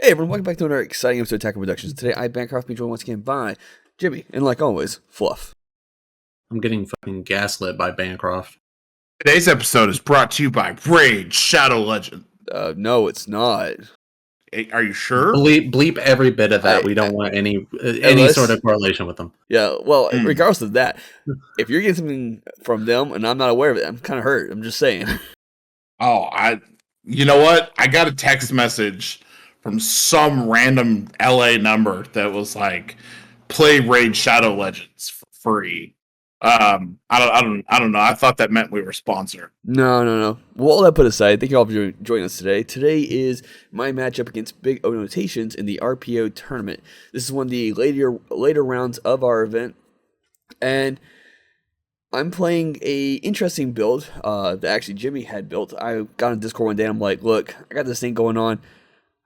Hey everyone, welcome back to another exciting episode of Attack Productions. Today I, Bancroft, being joined once again by Jimmy, and like always, Fluff. I'm getting fucking gaslit by Bancroft. Today's episode is brought to you by Raid Shadow Legend. No, it's not. Are you sure? Bleep every bit of that. We don't want any sort of correlation with them. Yeah, well, regardless of that, if you're getting something from them and I'm not aware of it, I'm kind of hurt. I'm just saying. You know what? I got a text message from some random LA number that was like, play Raid Shadow Legends for free. I don't know. I thought that meant we were sponsored. No. Well, all that put aside, thank you all for joining us today. Today is my matchup against Big O Notations in the RPO tournament. This is one of the later rounds of our event, and I'm playing a interesting build that actually Jimmy had built. I got on Discord one day and I'm like, look, I got this thing going on.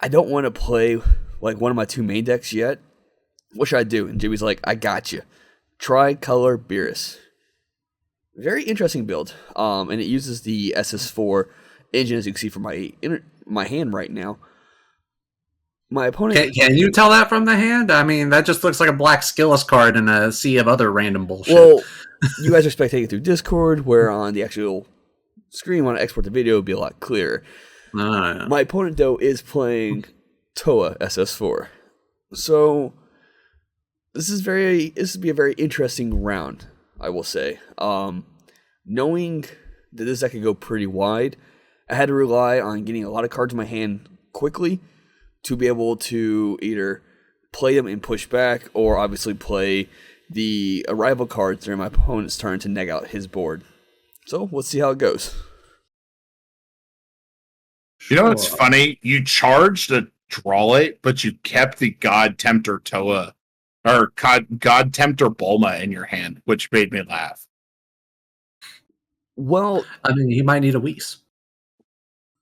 I don't want to play like one of my two main decks yet. What should I do? And Jimmy's like, I got you. Tri-color Beerus. Very interesting build. And it uses the SS4 engine, as you can see from my hand right now. My opponent... Can you tell that from the hand? I mean, that just looks like a black Skillis card in a sea of other random bullshit. Well, you guys are spectating through Discord, where on the actual screen, when I export the video, it'll be a lot clearer. Yeah. My opponent, though, is playing Towa SS4. So, this would be a very interesting round, I will say. Knowing that this deck could go pretty wide, I had to rely on getting a lot of cards in my hand quickly to be able to either play them and push back, or obviously play the arrival cards during my opponent's turn to neg out his board. So, let's see how it goes. You know what's funny? You charged a Drawlate, but you kept the God Tempter Towa, or God Tempter Bulma in your hand, which made me laugh. Well, I mean, he might need a Whis.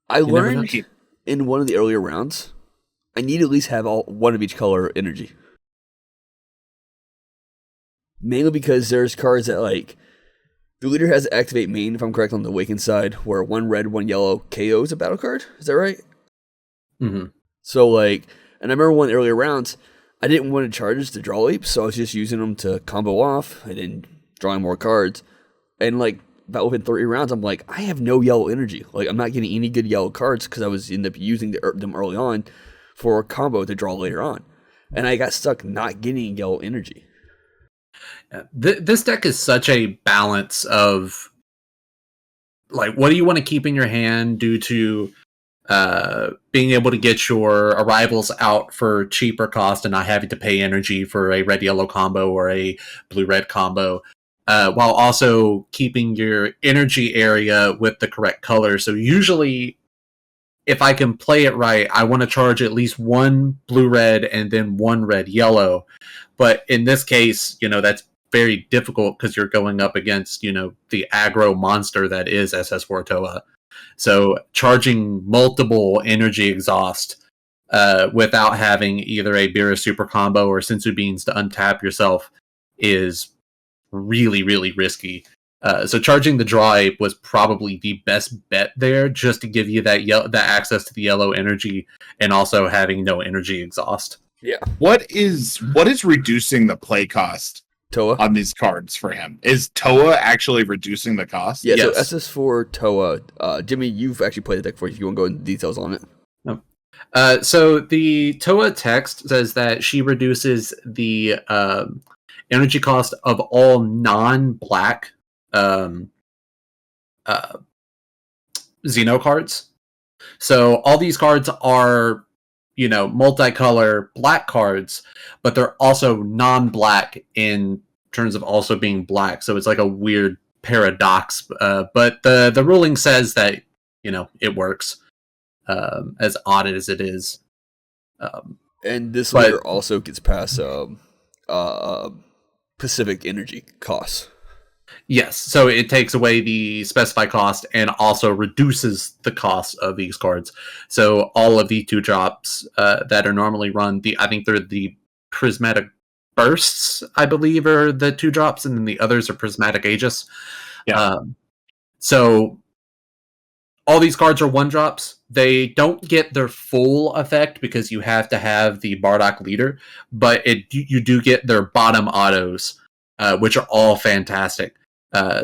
I learned in one of the earlier rounds, I need to at least have one of each color energy. Mainly because there's cards that, like, the leader has to activate main, if I'm correct, on the Awakened side, where one red, one yellow KOs a battle card. Is that right? Mm-hmm. So, like, and I remember one of the earlier rounds, I didn't want to charge the draw leap, so I was just using them to combo off and then drawing more cards. And, like, about within 3 rounds, I'm like, I have no yellow energy. Like, I'm not getting any good yellow cards because I was ended up using them early on for a combo to draw later on. And I got stuck not getting yellow energy. This deck is such a balance of, like, what do you want to keep in your hand due to being able to get your arrivals out for cheaper cost and not having to pay energy for a red-yellow combo or a blue-red combo, while also keeping your energy area with the correct color. So usually, if I can play it right, I want to charge at least one blue-red and then one red-yellow. But in this case, that's very difficult because you're going up against, the aggro monster that is SS4 Towa. So charging multiple energy exhaust without having either a Beerus super combo or Sensu Beans to untap yourself is really, really risky. So charging the draw ape was probably the best bet there, just to give you that access to the yellow energy and also having no energy exhaust. Yeah. What is reducing the play cost Towa? On these cards for him? Is Towa actually reducing the cost? Yeah, yes. So SS4 Towa, Jimmy, you've actually played the deck before, if you want to go into details on it. Oh. So the Towa text says that she reduces the energy cost of all non-black Xeno cards. So all these cards are, multicolor black cards, but they're also non-black in terms of also being black. So it's like a weird paradox. But the ruling says that, it works, as odd as it is. And this leader also gets past Pacific energy costs. Yes, so it takes away the specified cost and also reduces the cost of these cards. So all of the 2-drops that are normally run, I think they're the Prismatic Bursts, I believe, are the 2-drops, and then the others are Prismatic Aegis. Yeah. So all these cards are 1-drops. They don't get their full effect because you have to have the Bardock leader, but you do get their bottom autos, which are all fantastic.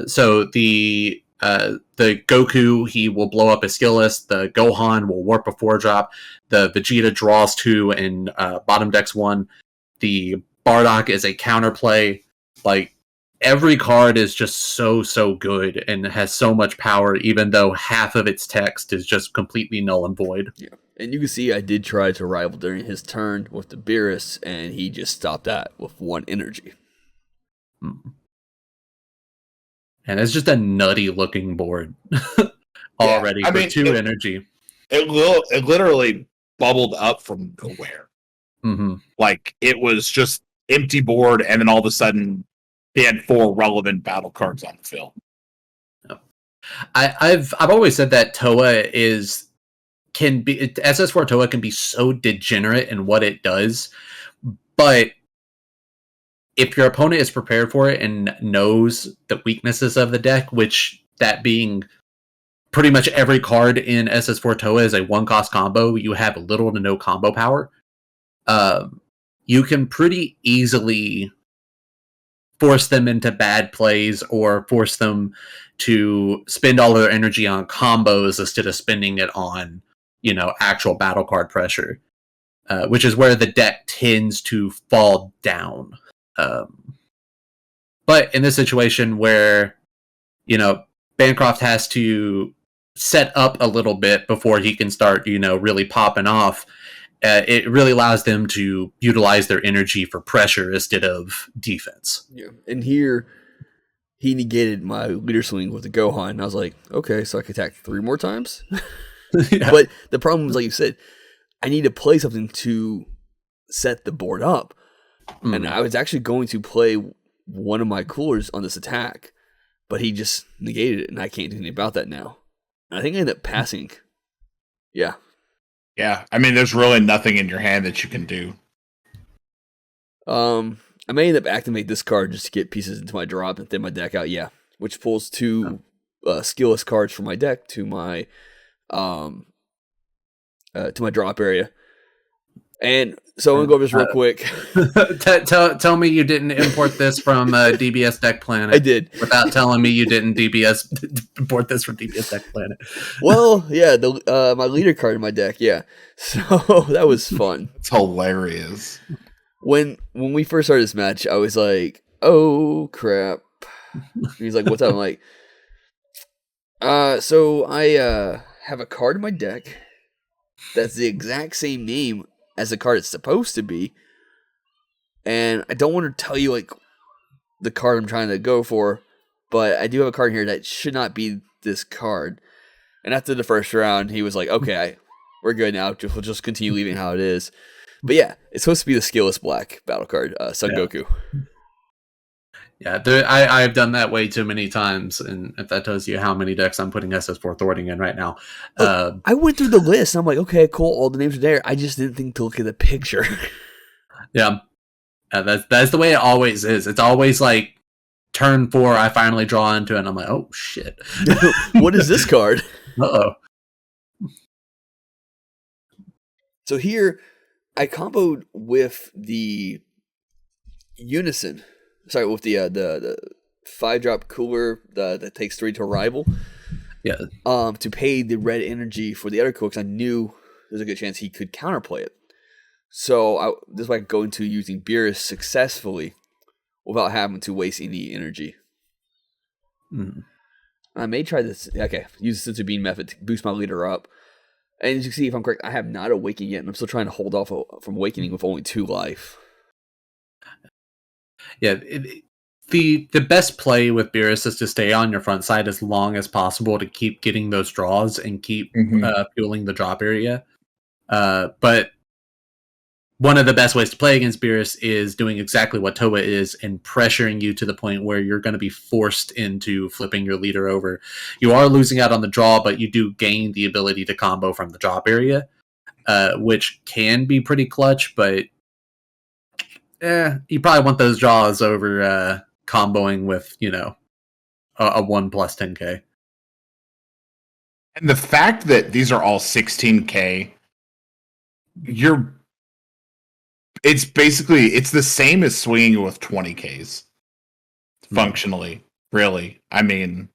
So the Goku, he will blow up his skill list. The Gohan will warp a 4-drop. The Vegeta draws 2 and bottom decks 1. The Bardock is a counterplay. Like, every card is just so good and has so much power, even though half of its text is just completely null and void. Yeah. And you can see I did try to rival during his turn with the Beerus, and he just stopped that with 1 energy. And it's just a nutty looking board already for 2 energy. It literally bubbled up from nowhere. Mm-hmm. Like, it was just empty board, and then all of a sudden he had 4 relevant battle cards on the field. I've always said that Towa SS4 Towa can be so degenerate in what it does, but if your opponent is prepared for it and knows the weaknesses of the deck, which that being pretty much every card in SS4 Towa is a 1-cost combo, you have little to no combo power. You can pretty easily force them into bad plays or force them to spend all their energy on combos instead of spending it on, actual battle card pressure, which is where the deck tends to fall down. But in this situation where, Bancroft has to set up a little bit before he can start, really popping off, it really allows them to utilize their energy for pressure instead of defense. Yeah. And here, he negated my leader swing with the Gohan, and I was like, okay, so I can attack 3 more times? Yeah. But the problem is, like you said, I need to play something to set the board up. And I was actually going to play one of my coolers on this attack, but he just negated it, and I can't do anything about that now. And I think I ended up passing. Yeah. Yeah, I mean, there's really nothing in your hand that you can do. I may end up activate this card just to get pieces into my drop and thin my deck out. Yeah, which pulls 2 skillless cards from my deck to my drop area. And so I'm gonna go over this real quick. Tell me you didn't import this from DBS Deck Planet. I did. Without telling me you didn't import this from DBS Deck Planet. Well, yeah, my leader card in my deck, yeah. So that was fun. It's hilarious. When we first started this match, I was like, "Oh crap!" He's like, "What's up?" I'm like, so I have a card in my deck that's the exact same name as the card it's supposed to be, and I don't want to tell you like the card I'm trying to go for, but I do have a card here that should not be this card." And after the first round, he was like, "Okay, we're good now. We'll just continue leaving how it is." But yeah, it's supposed to be the skillless black battle card, Son Goku. Yeah, I've done that way too many times, and if that tells you how many decks I'm putting SS4 thwarting in right now. I went through the list, and I'm like, okay, cool, all the names are there. I just didn't think to look at the picture. Yeah, that's the way it always is. It's always like turn 4, I finally draw into it, and I'm like, oh shit. What is this card? Uh-oh. So here, I comboed with the Unison. Sorry, with the 5-drop cooler that takes 3 to a rival. Yeah. To pay the red energy for the other cooler, because I knew there's a good chance he could counterplay it. So this way I could go into using Beerus successfully without having to waste any energy. I may try this. Okay, use the Sensory Beam method to boost my leader up. And as you can see, if I'm correct, I have not awakened yet, and I'm still trying to hold off from awakening with only 2 life. Yeah, the best play with Beerus is to stay on your front side as long as possible to keep getting those draws and keep fueling the drop area. But one of the best ways to play against Beerus is doing exactly what Towa is and pressuring you to the point where you're going to be forced into flipping your leader over. You are losing out on the draw, but you do gain the ability to combo from the drop area, which can be pretty clutch, but you probably want those draws over comboing with, a 1 plus 10k. And the fact that these are all 16K, it's the same as swinging with 20Ks. Functionally, really. I mean,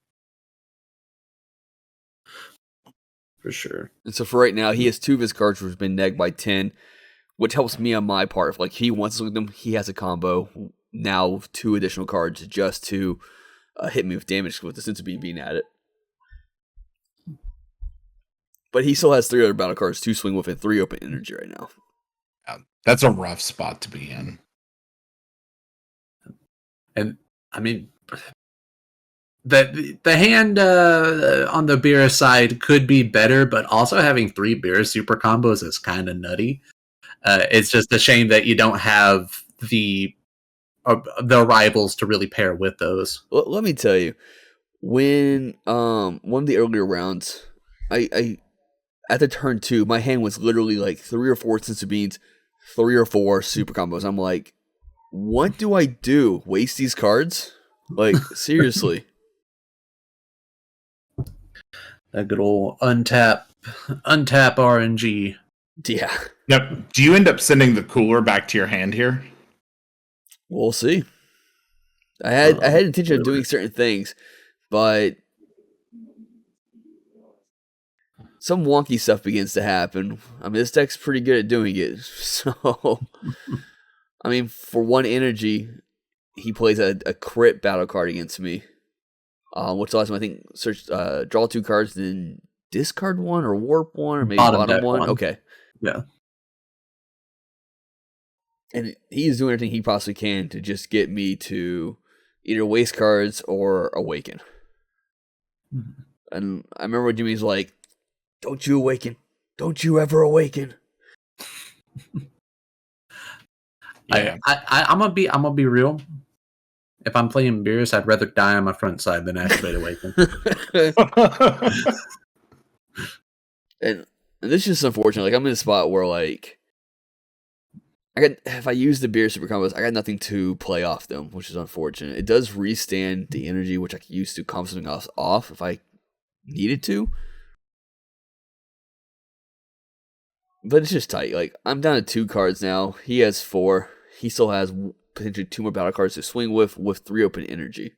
For sure. And so for right now, he has 2 of his cards which have been negged by 10, which helps me on my part. If like he wants to look at them, he has a combo now with 2 additional cards just to hit me with damage with the sense of being at it. But he still has 3 other battle cards, 2 swing with and 3 open energy right now. that's a rough spot to be in. And I mean, the hand on the Beerus side could be better, but also having 3 Beerus super combos is kind of nutty. It's just a shame that you don't have the rivals to really pair with those. Well, let me tell you, when one of the earlier rounds, I at the turn 2, my hand was literally like 3 or 4 sensu beans, 3 or 4 super combos. I'm like, what do I do? Waste these cards? Like, seriously. That good old untap RNG. Yeah. Now, do you end up sending the cooler back to your hand here? We'll see. I had intention of doing certain things, but some wonky stuff begins to happen. I mean, this deck's pretty good at doing it. So, I mean, for 1 energy, he plays a crit battle card against me, which allows him, I think, draw 2 cards, then discard 1 or warp 1 or maybe bottom 1. Okay. Yeah. And he's doing everything he possibly can to just get me to either waste cards or awaken. Mm-hmm. And I remember when Jimmy's like, "Don't you awaken. Don't you ever awaken." Yeah. I'm gonna be real. If I'm playing Beerus, I'd rather die on my front side than activate awaken. And this is just unfortunate. Like, I'm in a spot where, like, if I use the Beerus super combos, I got nothing to play off them, which is unfortunate. It does restand the energy, which I can use to comp something else off if I needed to. But it's just tight. Like, I'm down to 2 cards now. He has 4. He still has potentially 2 more battle cards to swing with 3 open energy.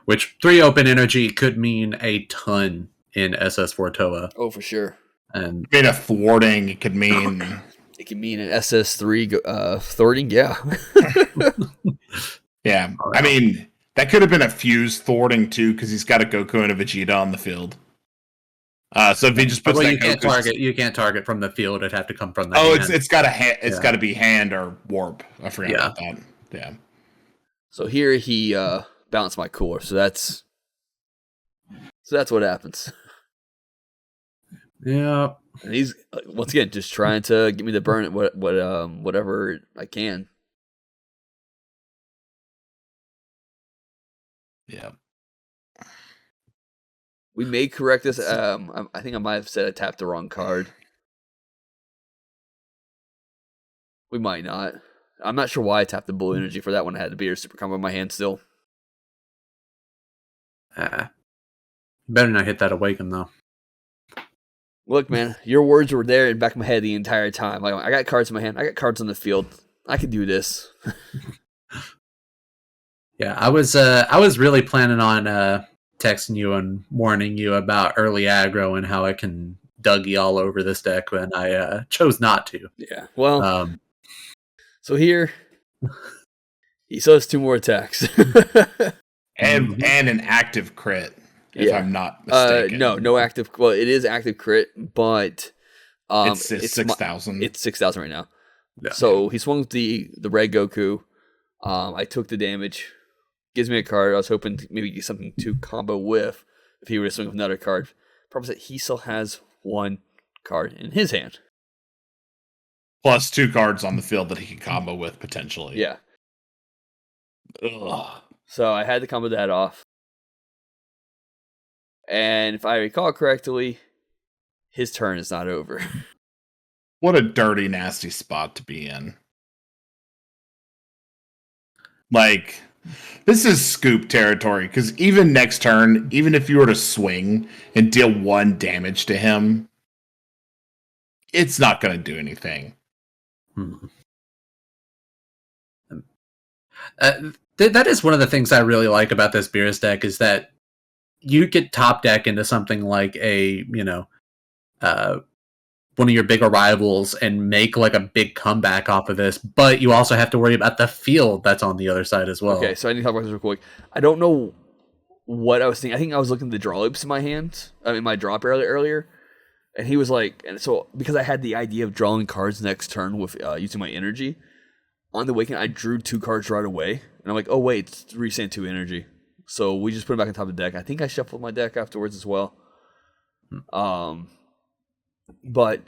Which 3 open energy could mean a ton in SS4 Towa. Oh, for sure. And a thwarting, it could mean... It can mean an SS3 thwarting, yeah. Yeah, I mean, that could have been a fuse thwarting too, because he's got a Goku and a Vegeta on the field. So if he just puts you can't target from the field. It'd have to come from the hand. It's got to be hand or warp. I forgot about that. Yeah. So here he balanced my cooler. So that's what happens. Yeah. And he's once again just trying to get me to burn it whatever I can. Yeah. We may correct this. I think I might have said I tapped the wrong card. We might not. I'm not sure why I tapped the blue energy for that one. I had the Beerus super combo in my hand still. Better not hit that awaken though. Look, man, your words were there in the back of my head the entire time. Like, I got cards in my hand. I got cards on the field. I can do this. Yeah, I was really planning on texting you and warning you about early aggro and how I can Dougie all over this deck, when I chose not to. Yeah, well, so here he still has 2 more attacks, and an active crit. If I'm not mistaken. No active. Well, it is active crit, but it's 6,000. It's 6,000 right now. Yeah. So he swung with the red Goku. I took the damage. Gives me a card. I was hoping to maybe get something to combo with if he were to swing with another card. Problem is that he still has 1 card in his hand. Plus 2 cards on the field that he can combo with potentially. Yeah. Ugh. So I had to combo that off. And if I recall correctly, his turn is not over. What a dirty, nasty spot to be in. Like, This is scoop territory because even next turn, even if you were to swing and deal 1 damage to him, it's not going to do anything. That is one of the things I really like about this Beerus deck is that you could top deck into something like a, one of your bigger rivals and make like a big comeback off of this, but you also have to worry about the field that's on the other side as well. Okay, so I need to talk about this real quick. I don't know what I was thinking. I think I was looking at the draw loops in my hand, in my drop earlier, and he was like, and so because I had the idea of drawing cards next turn with using my energy, on the weekend I drew 2 cards right away, and I'm like, oh wait, it's resend 2 energy. So we just put it back on top of the deck. I think I shuffled my deck afterwards as well. But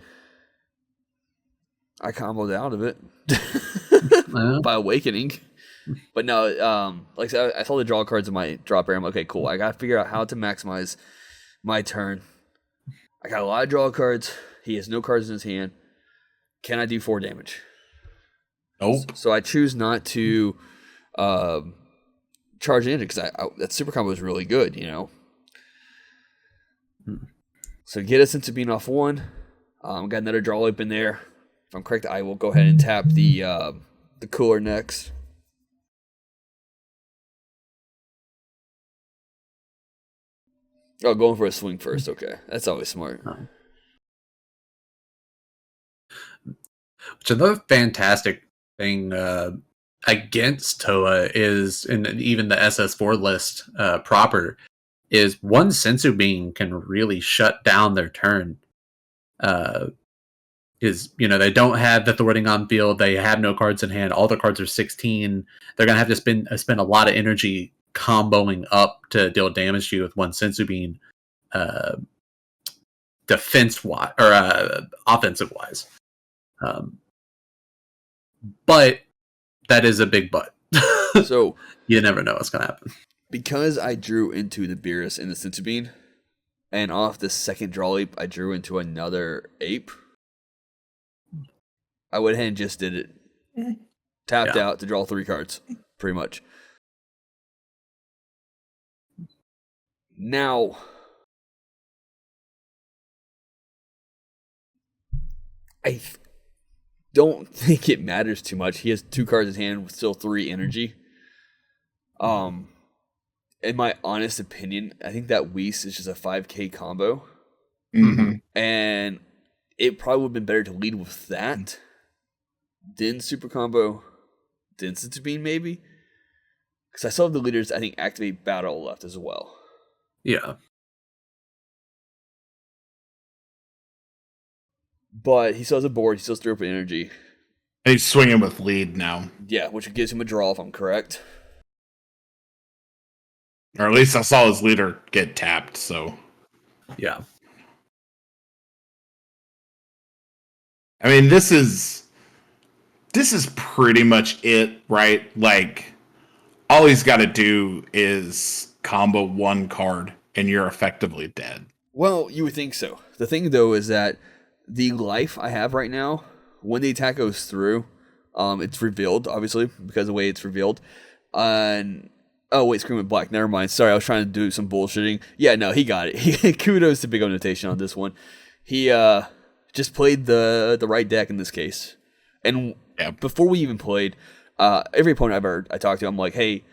I comboed out of it by awakening. But no, like I said, I saw the draw cards in my drop area. I'm like, okay, cool. I got to figure out how to maximize my turn. I got a lot of draw cards. He has no cards in his hand. Can I do 4 damage? Nope. So I choose not to charge in because that super combo is really good, So get us into being off 1. Got another draw loop in there. If I'm correct, I will go ahead and tap the cooler next. Oh, going for a swing first. Okay, that's always smart. Which another fantastic thing against Towa is, and even the SS4 list proper, is one Sensu Bean can really shut down their turn. Is they don't have the thwarting on field, they have no cards in hand, all their cards are 16. They're gonna have to spend a lot of energy comboing up to deal damage to you with one Sensu Bean, defense wise or offensive wise. But that is a big but. So you never know what's gonna happen. Because I drew into the Beerus and the Sensu Bean, and off the second draw leap, I drew into another ape. I went ahead and just did it. Tapped out to draw 3 cards, pretty much. Now, I don't think it matters too much. He has 2 cards in his hand with still 3 energy. In my honest opinion, I think that Whis is just a 5k combo. Mm-hmm. And it probably would have been better to lead with that. Then super combo. Then Sensu Bean maybe. Because I still have the leaders, I think, activate battle left as well. Yeah. But he still has a board, he still has 3 open energy. And he's swinging with lead now. Yeah, which gives him a draw if I'm correct. Or at least I saw his leader get tapped, so. Yeah. I mean, this is pretty much it, right? Like, all he's got to do is combo 1 card, and you're effectively dead. Well, you would think so. The thing, though, is that the life I have right now, when the attack goes through, it's revealed, obviously, because of the way it's revealed. And oh, wait, Scream with Black. Never mind. Sorry, I was trying to do some bullshitting. Yeah, no, he got it. Kudos to Big O Notation on this one. He just played the right deck in this case. And before we even played, every opponent I talked to, I'm like, hey,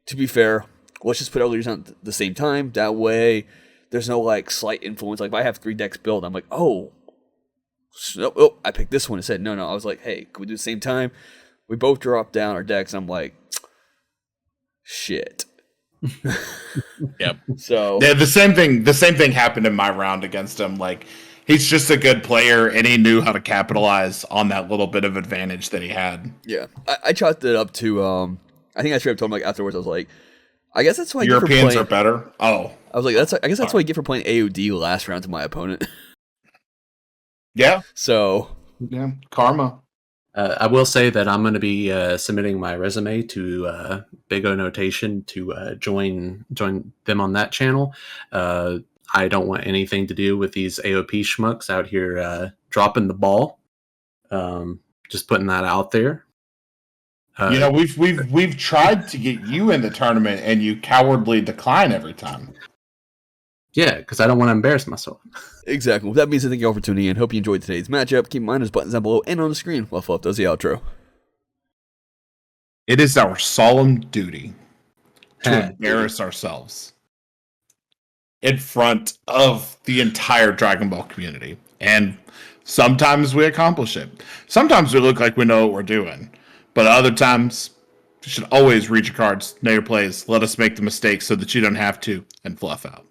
to be fair, let's just put our leaders on at the same time. That way, there's no like slight influence. Like if I have 3 decks built, I'm like, oh, I picked this one instead. No, I was like, hey, can we do the same time? We both dropped down our decks, and I'm like, shit. Yep. So yeah, the same thing happened in my round against him. Like, he's just a good player, and he knew how to capitalize on that little bit of advantage that he had. Yeah, I chalked it up to. I think I straight up told him like afterwards. I was like, I guess that's why Europeans are better. Oh, I was like, I guess that's what I get for playing AOD last round to my opponent. Yeah. So yeah, karma. I will say that I'm going to be submitting my resume to Big O Notation to join them on that channel. I don't want anything to do with these AOP schmucks out here dropping the ball. Just putting that out there. We've tried to get you in the tournament, and you cowardly decline every time. Yeah, because I don't want to embarrass myself. Exactly. With that being said, thank you all for tuning in. Hope you enjoyed today's matchup. Keep in mind, there's buttons down below and on the screen. Left does the outro. It is our solemn duty to embarrass ourselves in front of the entire Dragon Ball community. And sometimes we accomplish it. Sometimes we look like we know what we're doing. But other times, you should always read your cards, know your plays, let us make the mistakes so that you don't have to, and fluff out.